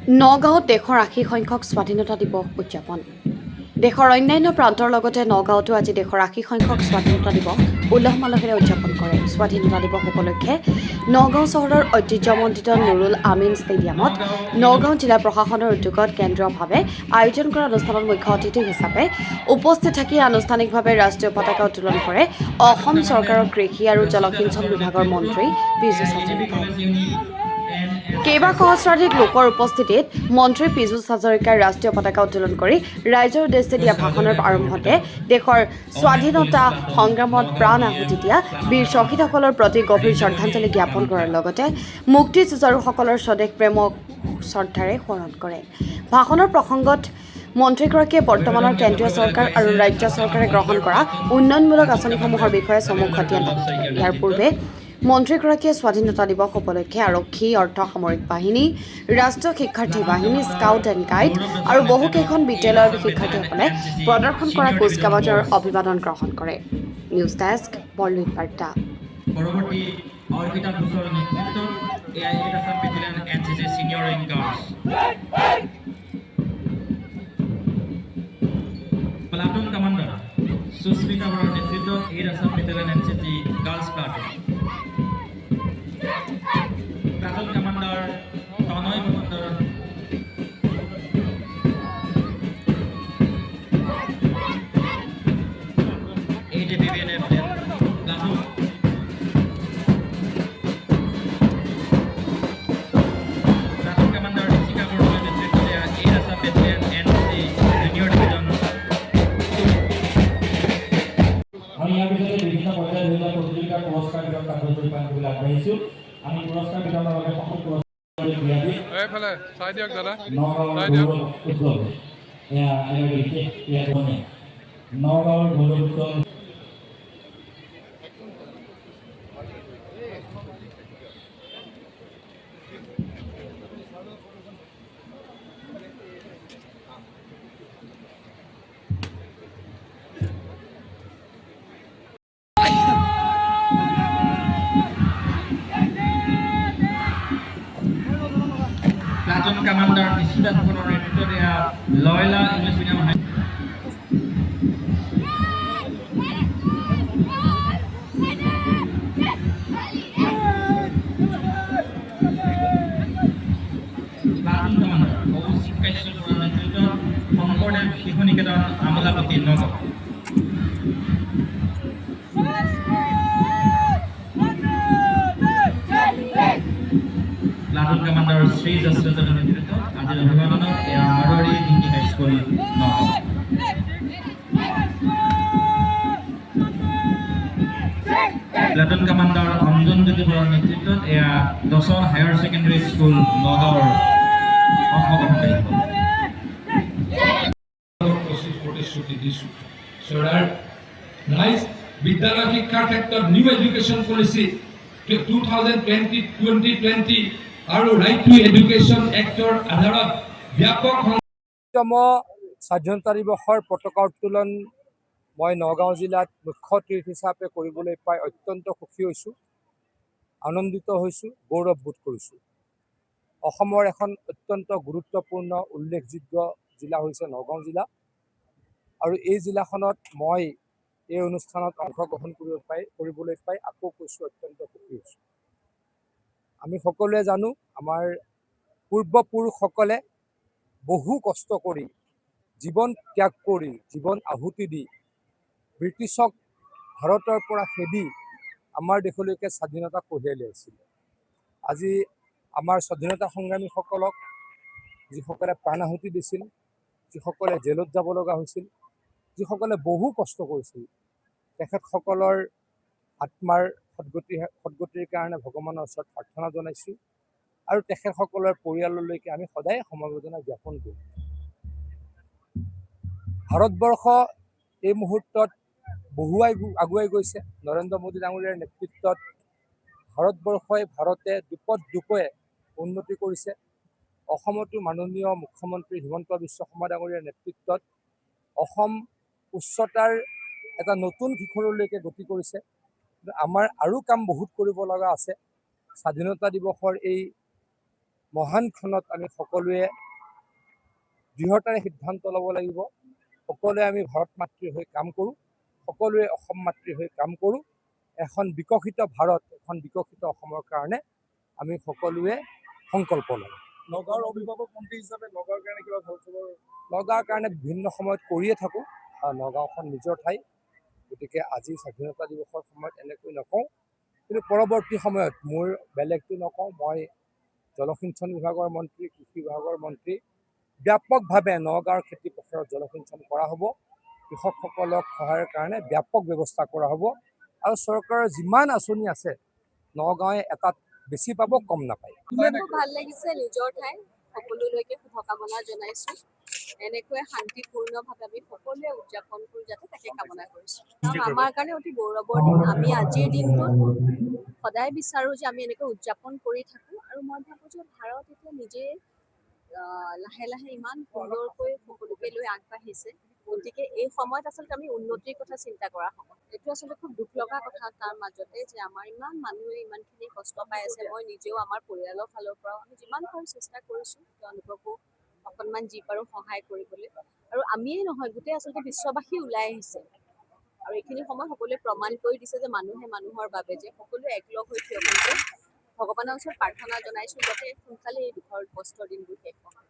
নগাঁৱত দেশৰ ৮০ সংখ্যক স্বাধীনতা দিৱস উদযাপন। দেশৰ অন্যান্য প্ৰান্তৰ লগতে নগাঁৱতো আজি দেশৰ ৮০ সংখ্যক স্বাধীনতা দিৱস উলহ মালহেৰে উদযাপন কৰে। স্বাধীনতা দিৱস উপলক্ষে নগাঁও চহৰৰ ঐতিহ্যমণ্ডিত নুৰুল আমিন ষ্টেডিয়ামত নগাঁও জিলা প্ৰশাসনৰ উদ্যোগত কেন্দ্ৰীয়ভাৱে আয়োজন কৰা অনুষ্ঠানত মুখ্য অতিথি হিচাপে উপস্থিত থাকি আনুষ্ঠানিকভাৱে ৰাষ্ট্ৰীয় পতাকা উত্তোলন কৰে অসম চৰকাৰৰ কৃষি আৰু জলসিঞ্চন বিভাগৰ মন্ত্ৰী পীযুষ হাজৰিকাই। কেইবা সহস্ৰাধিক লোকৰ উপস্থিতিত মন্ত্ৰী পীযুষ হাজৰিকাই ৰাষ্ট্ৰীয় পতাকা উত্তোলন কৰি ৰাইজৰ উদ্দেশ্যে দিয়া ভাষণৰ আৰম্ভতে দেশৰ স্বাধীনতা সংগ্ৰামত প্ৰাণ আহুতি দিয়া বীৰ শ্বহীদসকলৰ প্ৰতি গভীৰ শ্ৰদ্ধাঞ্জলি জ্ঞাপন কৰাৰ লগতে মুক্তি যুঁজাৰুসকলৰ স্বদেশ প্ৰেমক শ্ৰদ্ধাৰে সোঁৱৰণ কৰে। ভাষণৰ প্ৰসংগত মন্ত্ৰীগৰাকীয়ে বৰ্তমানৰ কেন্দ্ৰীয় চৰকাৰ আৰু ৰাজ্য চৰকাৰে গ্ৰহণ কৰা উন্নয়নমূলক আঁচনিসমূহৰ বিষয়ে চমু খতিয়ান দাঙি ধৰে। ইয়াৰ পূৰ্বে মন্ত্ৰীগৰাকীয়ে স্বাধীনতা দিৱস উপলক্ষে আৰক্ষী, অৰ্ধ সামৰিক বাহিনী, ৰাষ্ট্ৰীয় শিক্ষাৰ্থী বাহিনী, স্কাউট এণ্ড গাইড আৰু বহুকেইখন বিদ্যালয়ৰ শিক্ষাৰ্থীসকলে প্ৰদৰ্শন কৰা কুচকাৱাজৰ অভিবাদন গ্ৰহণ কৰে। নিউজ ডেস্ক, বৰলুইত বাৰ্তা। পৰৱৰ্তী অৰ্পিতা ঘোষৰ নেতৃত্বত এআইএড Assam battalion NCC senior rankers platoon commander Susmita বৰাৰ নেতৃত্বত এড Assam battalion NCC girls platoon platoon commander Tanay commander ATPBNF platoon platoon commander Rishika বৰুৱাৰ নেতৃত্বত এড Assam battalion NCC junior division. আমি ইয়াৰ পিছতে বিভিন্ন পৰ্যায়ত হৈ যোৱা প্ৰতিযোগিতাৰ পুৰস্কাৰ বিতৰণ কাৰ্যসূচী ৰূপায়ণ কৰিবলৈ আগবাঢ়িছোঁ। আমি পুৰস্কাৰ বিতৰণৰ বাবে সকলো পুৰস্কাৰ উজ্জ্বল এয়া এনে বিশেষ ক্ৰীড়াকৰ্মী নগাঁৱৰ গৌৰৱোজ্জ্বল প্লাটুন কমাণ্ডাৰ নিশিতা ফুকনৰ নেতৃত্বত এয়া Loyola English medium high platoon commander Kaushik Kashyap বৰুৱাৰ নেতৃত্বত শংকৰদেৱ শিশু নিকেতন আমোলাপতি নগাঁও। প্লাটুন কমাণ্ডাৰ শ্ৰী যশোদাৰ নেতৃত্বত আজিৰ অভিবাদনত এয়া Marwari Hindi high school Nagaon. Platoon commander Anjan Jyoti বৰুৱাৰ নেতৃত্বত এয়া দশৰ হায়াৰ ছেকেণ্ডেৰী স্কুল নগাঁৱৰ অংশগ্ৰহণকাৰী। প্ৰতিশ্ৰুতি দিছোঁ চৰকাৰ ৰাইজ বিদ্যালয় শিক্ষাৰ ক্ষেত্ৰত নিউ এডুকেশ্যন পলিচি 2020 আৰু ৰাইট টু এডুকেশ্যন এক্টৰ আধাৰত ব্যাপক স্বাধীনতা দিৱসৰ পতাকা উত্তোলন মই নগাঁও জিলাত মুখ্য অতিথি হিচাপে কৰিবলৈ পাই অত্যন্ত সুখী হৈছোঁ, আনন্দিত হৈছোঁ, গৌৰৱবোধ কৰিছোঁ। অসমৰ এখন অত্যন্ত গুৰুত্বপূৰ্ণ উল্লেখযোগ্য জিলা হৈছে নগাঁও জিলা আৰু এই জিলাখনত মই এই অনুষ্ঠানত অংশগ্ৰহণ কৰিবলৈ পাই আকৌ কৈছোঁ অত্যন্ত সুখী হৈছোঁ। আমি সকলোৱে জানো আমাৰ পূৰ্বপুৰুষসকলে বহু কষ্ট কৰি জীৱন ত্যাগ কৰি জীৱন আহুতি দি ব্ৰিটিছক ভাৰতৰ পৰা খেদি আমাৰ দেশলৈকে স্বাধীনতা কঢ়িয়াই লৈ আহিছিলে। আজি আমাৰ স্বাধীনতা সংগ্ৰামীসকলক যিসকলে প্ৰাণ আহুতি দিছিল, যিসকলে জেলত যাব লগা হৈছিল, যিসকলে বহু কষ্ট কৰিছিল, তেখেতসকলৰ আত্মাৰ সদ্গতিৰ কাৰণে ভগৱানৰ ওচৰত প্ৰাৰ্থনা জনাইছোঁ আৰু তেখেতসকলৰ পৰিয়াললৈকে আমি সদায় সমবেদনা জ্ঞাপন কৰোঁ। ভাৰতবৰ্ষ এই মুহূৰ্তত বহু আগুৱাই গৈছে। নৰেন্দ্ৰ মোদী ডাঙৰীয়াৰ নেতৃত্বত ভাৰতে দুপে উন্নতি কৰিছে। অসমতো মাননীয় মুখ্যমন্ত্ৰী হিমন্ত বিশ্ব শৰ্মা ডাঙৰীয়াৰ নেতৃত্বত অসম উচ্চতাৰ এটা নতুন শিখৰলৈকে গতি কৰিছে। আমাৰ আৰু কাম বহুত কৰিব লগা আছে। স্বাধীনতা দিৱসৰ এই মহানখনত আমি সকলোৱে দৃঢ়তাৰে সিদ্ধান্ত ল'ব লাগিব। সকলোৱে আমি ভাৰত মাতৃৰ হৈ কাম কৰোঁ, সকলোৱে অসম মাতৃৰ হৈ কাম কৰোঁ। এখন বিকশিত ভাৰত, এখন বিকশিত অসমৰ কাৰণে আমি সকলোৱে সংকল্প লওঁ। নগাঁৱৰ অভিভাৱক মন্ত্ৰী হিচাপে নগাঁৱৰ কাৰণে কিবা ভাল খবৰ? নগাঁৱৰ কাৰণে বিভিন্ন সময়ত কৰিয়ে থাকোঁ। নগাঁওখন নিজৰ ঠাই, গতিকে আজি স্বাধীনতা দিৱসৰ সময়ত এনেকৈ নকওঁ, কিন্তু পৰৱৰ্তী সময়ত মোৰ বেলেগটো নকওঁ। মই জলসিঞ্চন বিভাগৰ মন্ত্ৰী, কৃষি বিভাগৰ মন্ত্ৰী, ব্যাপকভাৱে নগাঁৱৰ খেতি পথাৰত জলসিঞ্চন কৰা হ'ব, কৃষকসকলক সহায়ৰ কাৰণে ব্যাপক ব্যৱস্থা কৰা হ'ব, আৰু চৰকাৰৰ যিমান আঁচনি আছে নগাঁৱে এটাত বেছি পাব, কম নাপায়। খুব ভাল লাগিছে, নিজৰ ঠাই সকলোলৈকে শুভকামনা জনাইছো। এনেকৈ শান্তিপূৰ্ণভাৱে আমি সকলোৱে উদযাপন কৰোঁ যাতে তাকে কামনা কৰিছোঁ। আমাৰ কাৰণে অতি গৌৰৱৰ দিন। আমি আজিৰ দিনটোত সদায় বিচাৰোঁ যে আমি এনেকৈ উদযাপন কৰি থাকোঁ, আৰু মই ভাবোঁ যে ভাৰত এতিয়া নিজে লাহে লাহে ইমান সুন্দৰকৈ সকলোকে লৈ আগবাঢ়িছে, গতিকে এই সময়ত আচলতে আমি উন্নতিৰ কথা চিন্তা কৰা সময়। এইটো আচলতে খুব দুখ লগা কথা তাৰ মাজতে যে আমাৰ ইমান মানুহে ইমানখিনি কষ্ট পাই আছে। মই নিজেও আমাৰ পৰিয়ালৰ ফালৰ পৰাও আমি যিমান পাৰোঁ চেষ্টা কৰিছোঁ তেওঁলোককো অকণমান যি পাৰোঁ সহায় কৰিবলৈ, আৰু আমিয়ে নহয় গোটেই আচলতে বিশ্ববাসী ওলাই আহিছে, আৰু এইখিনি সময় সকলোৱে প্ৰমাণ কৰি দিছে যে মানুহে মানুহৰ বাবে যে সকলোৱে একলগ হৈ থিয় হৈছে। ভগৱানৰ ওচৰত প্ৰাৰ্থনা জনাইছোঁ যাতে সোনকালে এই দুখৰ কষ্টৰ দিনবোৰ শেষ হয়।